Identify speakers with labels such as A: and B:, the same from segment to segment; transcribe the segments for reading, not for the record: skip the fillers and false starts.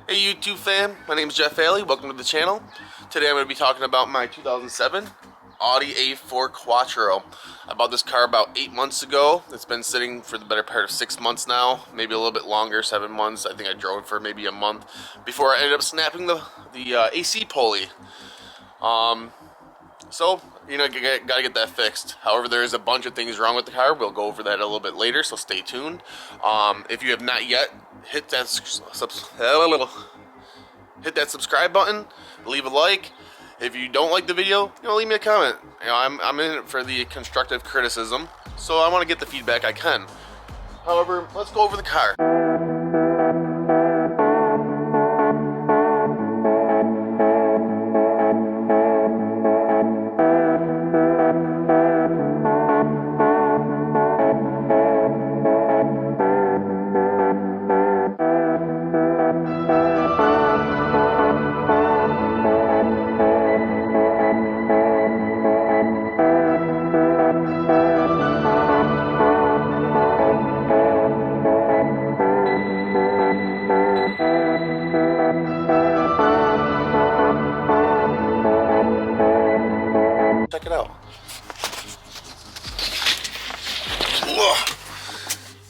A: Hey YouTube fam, my name is Jeff Haley. Welcome to the channel. Today I'm going to be talking about my 2007 Audi A4 Quattro. I bought this car about 8 months ago. It's been sitting for the better part of 6 months now, maybe a little bit longer, 7 months. I think I drove it for maybe a month before I ended up snapping the AC pulley. So, you know, gotta get that fixed. However, there is a bunch of things wrong with the car. We'll go over that a little bit later, so stay tuned. If you have not yet, hit that subscribe button, leave a like. If you don't like the video, leave me a comment. I'm in it for the constructive criticism, so I want to get the feedback I can. However, let's go over the car. Check it out.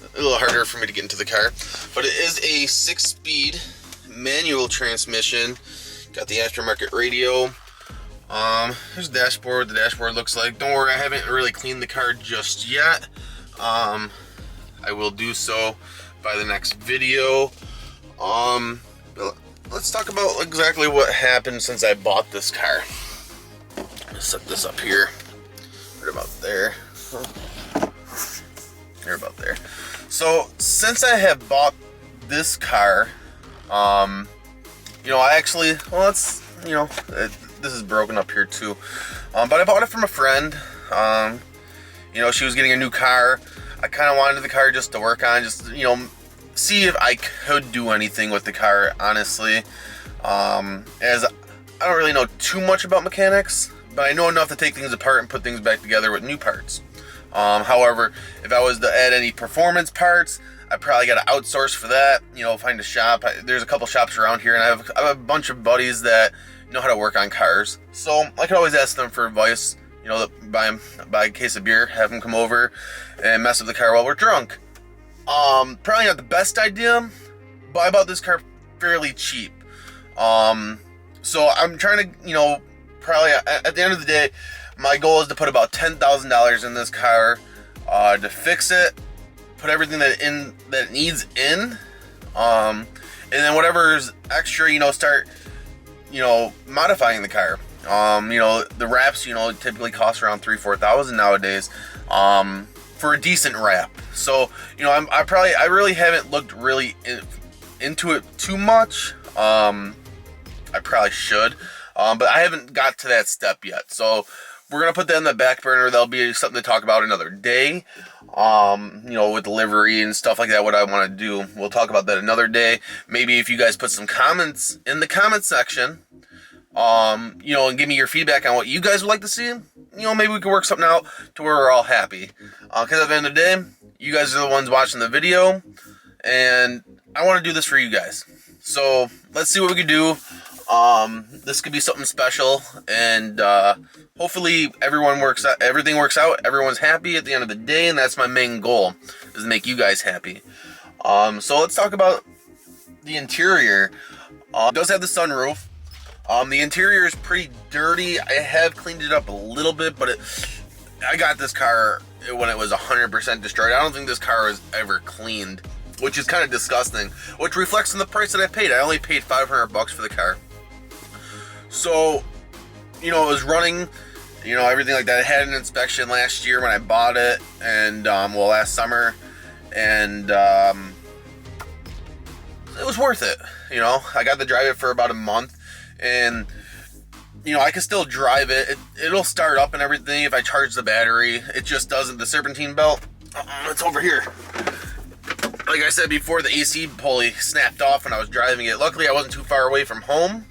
A: A little harder for me to get into the car, but it is a 6-speed manual transmission. Got the aftermarket radio. Here's the dashboard. The dashboard looks like. Don't worry, I haven't really cleaned the car just yet. I will do so by the next video. Let's talk about exactly what happened since I bought this car. Set this up here, right about there, right about there. So since I have bought this car, I actually, well, it's, this is broken up here too, but I bought it from a friend. She was getting a new car. I kind of wanted the car just to work on, just, see if I could do anything with the car, honestly, as I don't really know too much about mechanics, but I know enough to take things apart and put things back together with new parts. However, if I was to add any performance parts, I probably got to outsource for that, find a shop. There's a couple shops around here, and I have a bunch of buddies that know how to work on cars. So I could always ask them for advice, buy a case of beer, have them come over and mess with the car while we're drunk. Probably not the best idea, but I bought this car fairly cheap. So I'm trying to, probably at the end of the day, my goal is to put about $10,000 in this car to fix it, put everything that it needs in, and then whatever's extra, start, modifying the car. The wraps, typically cost around $3,000-$4,000 nowadays, for a decent wrap. So, I really haven't looked really into it too much. I probably should. But I haven't got to that step yet. So we're going to put that in the back burner. That'll be something to talk about another day. With delivery and stuff like that, what I want to do. We'll talk about that another day. Maybe if you guys put some comments in the comment section, and give me your feedback on what you guys would like to see, maybe we can work something out to where we're all happy. Because at the end of the day, you guys are the ones watching the video, and I want to do this for you guys. So let's see what we can do. This could be something special, and hopefully everything works out, everyone's happy at the end of the day, and that's my main goal, is to make you guys happy. So let's talk about the interior. It does have the sunroof. The interior is pretty dirty. I have cleaned it up a little bit, but I got this car when it was 100% destroyed. I don't think this car was ever cleaned, which is kind of disgusting, which reflects on the price that I paid. I only paid $500 for the car. So, it was running, everything like that. I had an inspection last year when I bought it, and, last summer, and, it was worth it. I got to drive it for about a month, and, I can still drive it. It'll start up and everything if I charge the battery. It just doesn't. The Serpentine belt, it's over here. Like I said before, the AC pulley snapped off when I was driving it. Luckily, I wasn't too far away from home.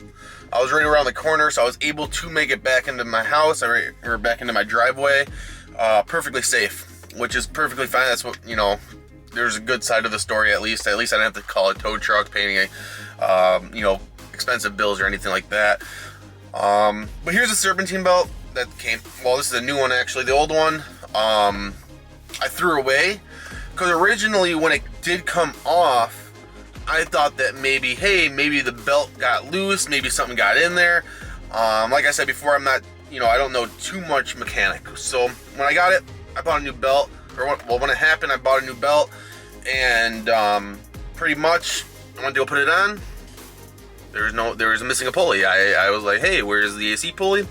A: I was right around the corner, so I was able to make it back into my house, or back into my driveway, perfectly safe, which is perfectly fine. That's what, there's a good side of the story at least. At least I didn't have to call a tow truck, pay any you know, expensive bills or anything like that. But here's a Serpentine belt that came, well, this is a new one actually. The old one, I threw away, because originally when it did come off, I thought that maybe, hey, maybe the belt got loose, maybe something got in there. Like I said before, I'm not, you know, I don't know too much mechanic. So when I got it, I bought a new belt, or when it happened, I bought a new belt, and pretty much I went to go put it on. There was missing a pulley. I was like, hey, where's the AC pulley?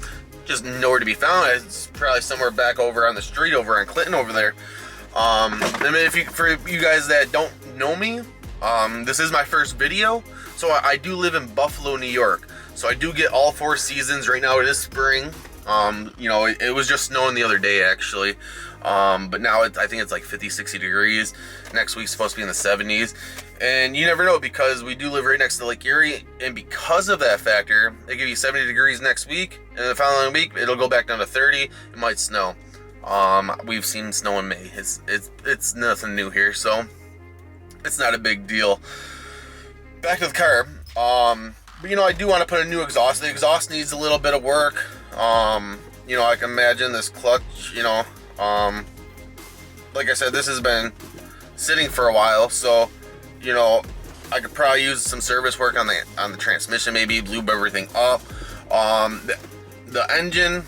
A: Just nowhere to be found. It's probably somewhere back over on the street over on Clinton over there. And for you guys that don't know me, this is my first video. So I do live in Buffalo, New York. So I do get all 4 seasons. Right now it is spring. You know, it was just snowing the other day actually. But now I think it's like 50, 60 degrees. Next week's supposed to be in the 70s. And you never know, because we do live right next to Lake Erie. And because of that factor, they give you 70 degrees next week. And the following week, it'll go back down to 30. It might snow. We've seen snow in May. It's nothing new here, so it's not a big deal. Back to the car. But you know, I do want to put a new exhaust. The exhaust needs a little bit of work. You know, I can imagine this clutch, you know, like I said, this has been sitting for a while, so you know, I could probably use some service work on the transmission, maybe lube everything up. The engine,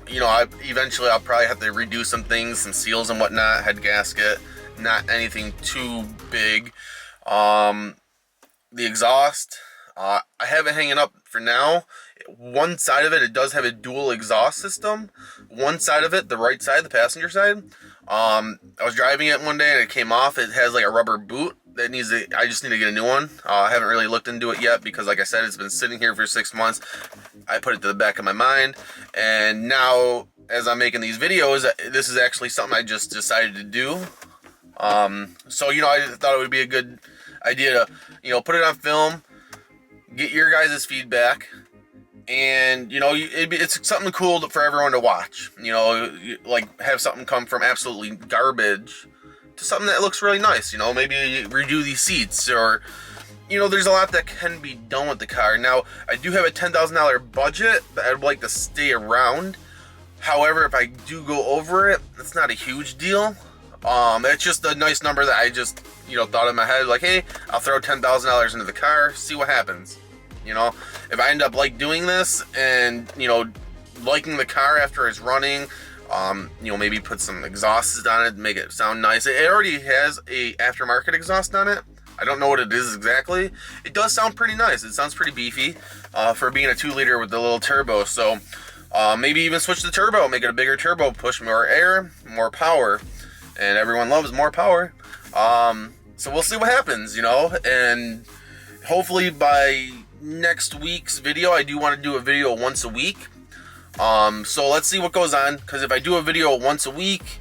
A: you know, eventually I'll probably have to redo some things, some seals and whatnot, head gasket, not anything too big. The exhaust, I have it hanging up for now. One side of it does have a dual exhaust system. One side of it, the right side, the passenger side, I was driving it one day and it came off. It has like a rubber boot that I just need to get a new one. I haven't really looked into it yet because, like I said, it's been sitting here for 6 months. I put it to the back of my mind, and now as I'm making these videos, this is actually something I just decided to do. So you know, I thought it would be a good idea to, you know, put it on film, get your guys' feedback, and you know, it's something cool for everyone to watch. You know, like have something come from absolutely garbage to something that looks really nice. You know, maybe redo these seats, or you know, there's a lot that can be done with the car. Now, I do have a $10,000 budget that I'd like to stay around. However, if I do go over it, it's not a huge deal. It's just a nice number that I just, you know, thought in my head, like, hey, I'll throw $10,000 into the car, see what happens. You know, if I end up like doing this and, you know, liking the car after it's running, you know, maybe put some exhausts on it, make it sound nice. It already has a aftermarket exhaust on it. I don't know what it is exactly. It does sound pretty nice. It sounds pretty beefy for being a 2-liter with the little turbo. So maybe even switch the turbo, make it a bigger turbo, push more air, more power. And everyone loves more power. So we'll see what happens, you know. And hopefully by next week's video, I do want to do a video once a week. So let's see what goes on, because if I do a video once a week,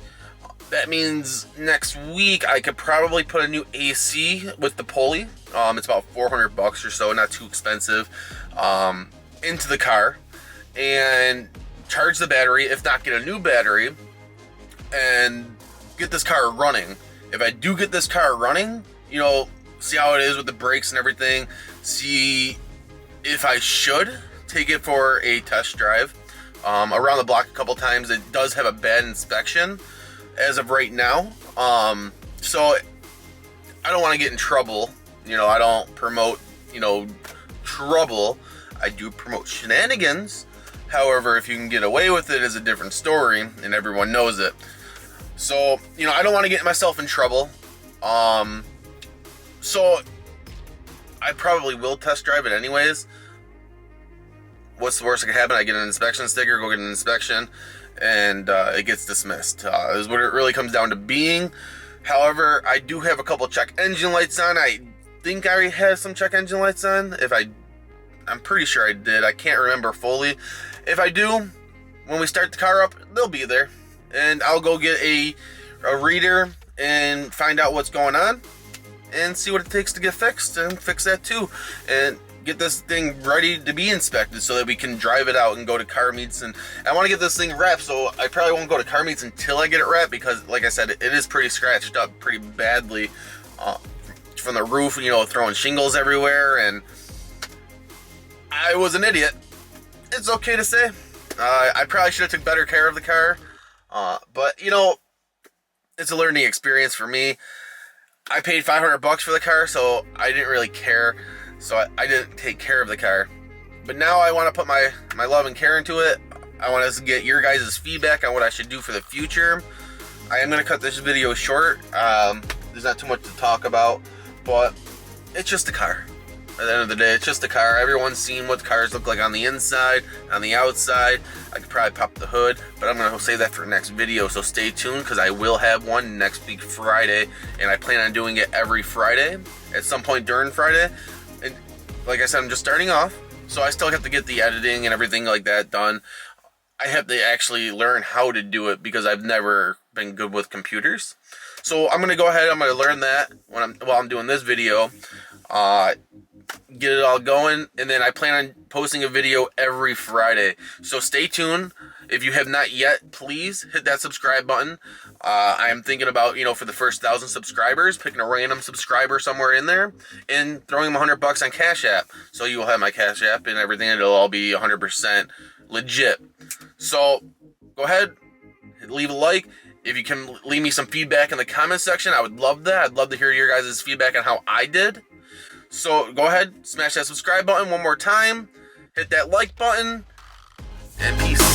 A: that means next week I could probably put a new AC with the pulley. It's about $400 or so, not too expensive, into the car, and charge the battery, if not get a new battery, and get this car running. If I do get this car running, you know, see how it is with the brakes and everything, see if I should take it for a test drive around the block a couple times. It does have a bad inspection as of right now, so I don't want to get in trouble. You know, I don't promote, you know, trouble. I do promote shenanigans. However, if you can get away with it is a different story, and everyone knows it. So, you know, I don't want to get myself in trouble. So I probably will test drive it anyways. What's the worst that can happen? I get an inspection sticker, go get an inspection, and it gets dismissed. Is what it really comes down to being. However, I do have a couple check engine lights on. I think I already have some check engine lights on. I'm pretty sure I did. I can't remember fully. If I do, when we start the car up, they'll be there. And I'll go get a reader and find out what's going on and see what it takes to get fixed, and fix that too. And get this thing ready to be inspected so that we can drive it out and go to car meets. And I want to get this thing wrapped, so I probably won't go to car meets until I get it wrapped, because like I said, it is pretty scratched up pretty badly from the roof, you know, throwing shingles everywhere. And I was an idiot. It's okay to say. I probably should have took better care of the car. But, you know, it's a learning experience for me. I paid $500 for the car, so I didn't really care. So I didn't take care of the car. But now I want to put my love and care into it. I want to get your guys' feedback on what I should do for the future. I am going to cut this video short. There's not too much to talk about, but it's just a car. At the end of the day, it's just a car. Everyone's seen what cars look like on the inside, on the outside. I could probably pop the hood, but I'm going to save that for the next video, so stay tuned because I will have one next week Friday, and I plan on doing it every Friday, at some point during Friday. And like I said, I'm just starting off, so I still have to get the editing and everything like that done. I have to actually learn how to do it because I've never been good with computers. So I'm going to go ahead, I'm going to learn that while I'm doing this video. Get it all going, and then I plan on posting a video every Friday, so stay tuned. If you have not yet, please hit that subscribe button. I am thinking about, you know, for the first 1,000 subscribers, picking a random subscriber somewhere in there and throwing them $100 on Cash App, so you will have my Cash App and everything. It'll all be 100% legit. So go ahead, leave a like. If you can leave me some feedback in the comment section, I would love that. I'd love to hear your guys' feedback on how I did. So go ahead, smash that subscribe button one more time, hit that like button, and peace.